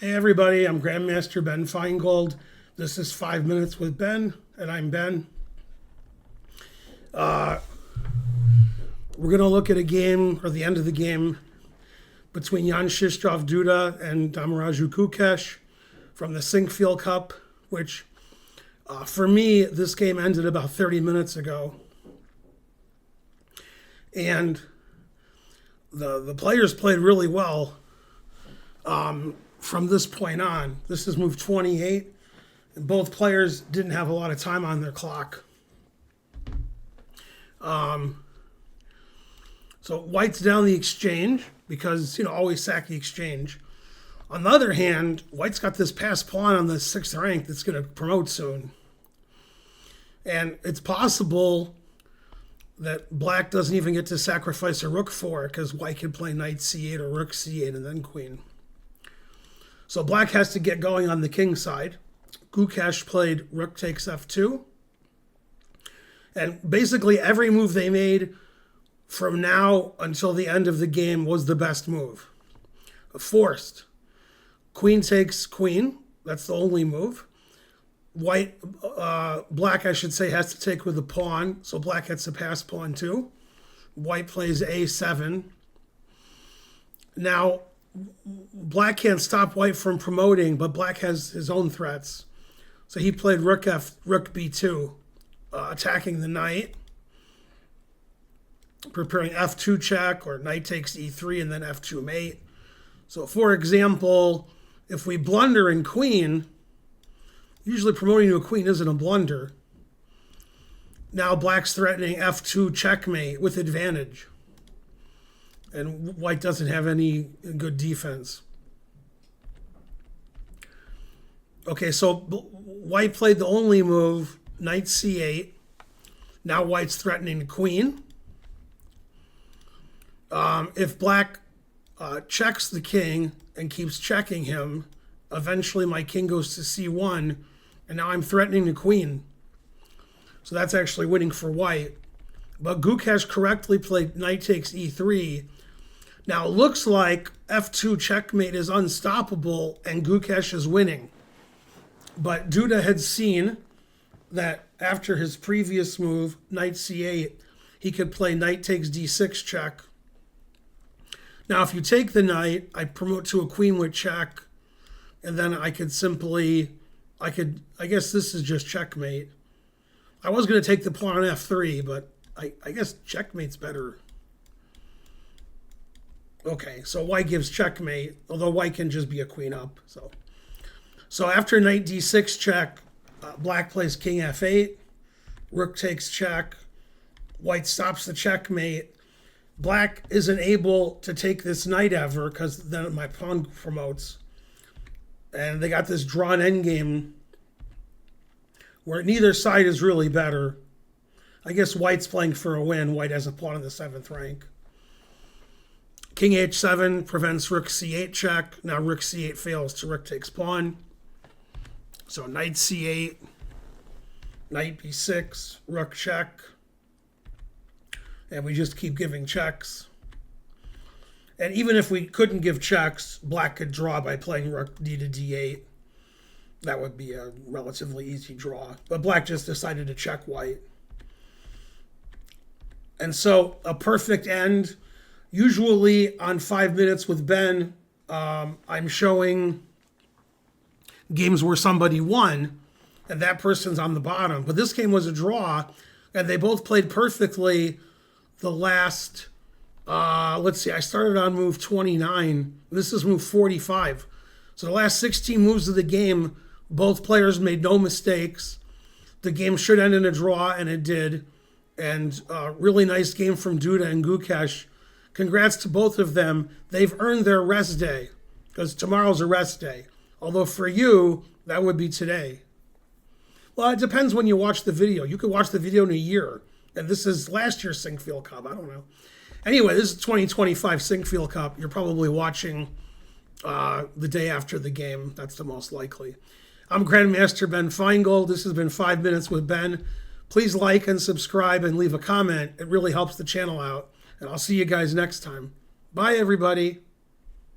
Hey everybody, I'm Grandmaster Ben Feingold. This is 5 Minutes with Ben, and I'm Ben. We're going to look at a game, or the end of the game, between Krzysztof Duda and Dommaraju Gukesh from the Sinquefield Cup, which, for me, this game ended about 30 minutes ago. And the players played really well. From this point on, this is move 28, and both players didn't have a lot of time on their clock. So white's down the exchange because, always sack the exchange. On the other hand, white's got this passed pawn on the 6th rank that's going to promote soon. And it's possible that black doesn't even get to sacrifice a rook for it because white can play knight c8 or rook c8 and then queen. So black has to get going on the king side. Gukesh played rook takes f2. And basically every move they made from now until the end of the game was the best move. Forced. Queen takes queen. That's the only move. Black, I should say, has to take with the pawn. So black gets to pass pawn too. White plays a7. Now, black can't stop white from promoting, but black has his own threats. So he played rook b2, attacking the knight, preparing f2 check, or knight takes e3 and then f2 mate. So for example, if we blunder in queen, usually promoting to a queen isn't a blunder. Now black's threatening f2 checkmate with advantage. And white doesn't have any good defense. Okay, so white played the only move, knight c8. Now white's threatening the queen. If black checks the king and keeps checking him, eventually my king goes to c1, and now I'm threatening the queen. So that's actually winning for white. But Gukesh correctly played knight takes e3. Now, it looks like f2 checkmate is unstoppable and Gukesh is winning. But Duda had seen that after his previous move, knight c8, he could play knight takes d6 check. Now, if you take the knight, I promote to a queen with check, and then I could simply, I guess this is just checkmate. I was going to take the pawn on f3, but I guess checkmate's better. Okay, so white gives checkmate, although white can just be a queen up. So after knight d6 check, black plays king f8, rook takes check, white stops the checkmate. Black isn't able to take this knight ever because then my pawn promotes. And they got this drawn endgame where neither side is really better. I guess white's playing for a win. White has a pawn in the 7th rank. King h7 prevents rook c8 check. Now rook c8 fails to rook takes pawn. So knight c8, knight b6, rook check. And we just keep giving checks. And even if we couldn't give checks, black could draw by playing rook d to d8. That would be a relatively easy draw. But black just decided to check white. And so a perfect end. Usually on 5 Minutes with Ben, I'm showing games where somebody won and that person's on the bottom. But this game was a draw, and they both played perfectly the last, let's see, I started on move 29. This is move 45. So the last 16 moves of the game, both players made no mistakes. The game should end in a draw, and it did. And really nice game from Duda and Gukesh. Congrats to both of them. They've earned their rest day because tomorrow's a rest day. Although for you, that would be today. Well, it depends when you watch the video. You could watch the video in a year. And this is last year's Sinquefield Cup. I don't know. Anyway, this is 2025 Sinquefield Cup. You're probably watching the day after the game. That's the most likely. I'm Grandmaster Ben Feingold. This has been 5 Minutes with Ben. Please like and subscribe and leave a comment. It really helps the channel out. And I'll see you guys next time. Bye, everybody.